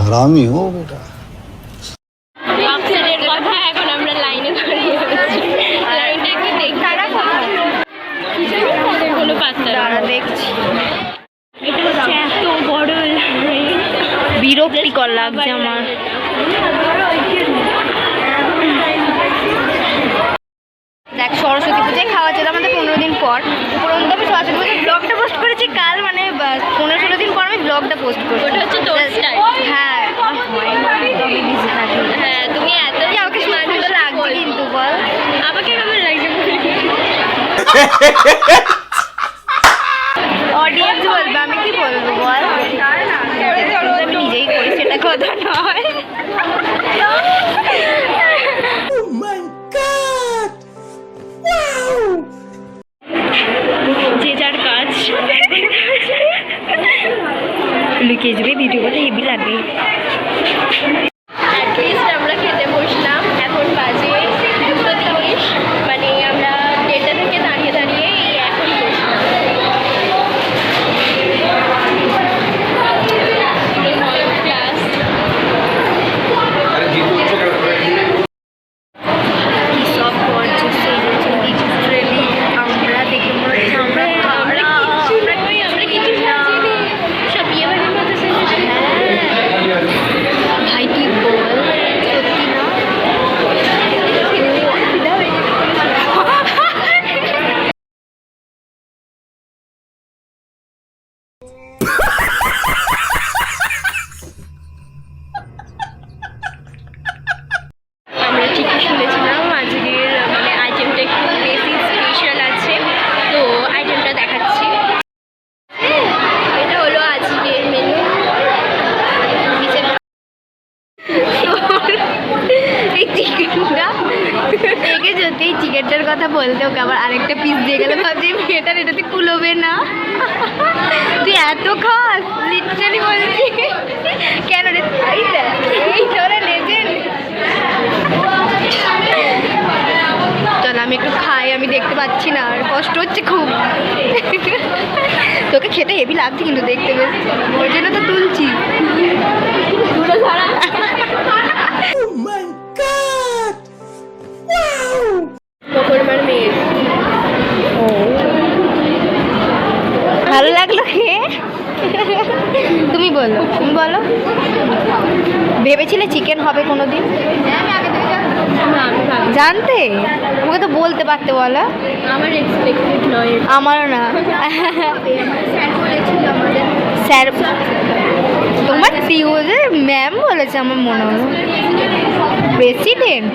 हरामी हो बेटा। এখন আমরা লাইনে দাঁড়িয়ে আছি। লাইনটা একটু দেখি কোনো পাত্তা দাঁড়া দেখছি। এটা হচ্ছে এত বড় বিরক্তিকর লাগছে আমার। দেখ সরস্বতী পূজায় খাওয়া ছিল আমাদের 15 দিন পর। উপরন্ত আমি সরস্বতী পূজার ব্লগটা পোস্ট করেছি কাল, মানে 15-16 দিন পর আমি ব্লগটা পোস্ট করেছি। ওটা হচ্ছে তোর স্টাইল। হ্যাঁ আমি বিজি থাকি। হ্যাঁ তুমি এত আমাকে সুন্দর লাগছে কিন্তু বল আমাকে কেমন লাগছে অডিয়েন্স বলবে, আমি কি বলবো বল। আমি নিজেই করি সেটা কথা নয়। যে যার কাজ লুকিয়ে যাবে ভিডিও করতে হেভি লাগে। অ্যাটলিস্ট আমরা খেতে বসলাম, এখন বাজে 2:30, মানে আমরা 1:30 থেকে দাঁড়িয়ে দাঁড়িয়ে এখন বসলাম। আমরা ঠিকই শুনেছিলাম আজকের মানে আইটেমটা একটু বেশি স্পেশাল আছে, তো আইটেমটা দেখাচ্ছি। এটা হলো আজকের মেনু। এই চিকেনটা দেখে যদি এই চিকেনটার কথা বলতে ওকে আবার আরেকটা পিস দিয়ে গেলে ভাবছি মেয়েটার এটাতে কুলোবে না। তুই এত খাস লিটারালি বলছি কেন রে? এই তোরা লেজেন্ড। চল আমি একটু খাই, আমি দেখতে পাচ্ছি না আর কষ্ট হচ্ছে খুব। তোকে খেতে হেভি লাগছে কিন্তু দেখতে, বেশ ওই জন্য তো তুলছি। মেয়ে ভালো লাগলো খেয়ে? তুমি বলো, তুমি বলো। ভেবেছিলে চিকেন হবে কোনোদিন? জানতে আমাকে তো বলতে পারতে বলো। আমার এক্সপেক্টেড নয়। আমারও না। স্যার তোমার টিউজে ম্যাম বলেছে আমার মনে হলো। প্রেসিডেন্ট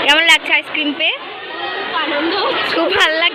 কেমন লাগছে আইসক্রিম পেয়ে? আনন্দ, খুব ভালো লাগছে।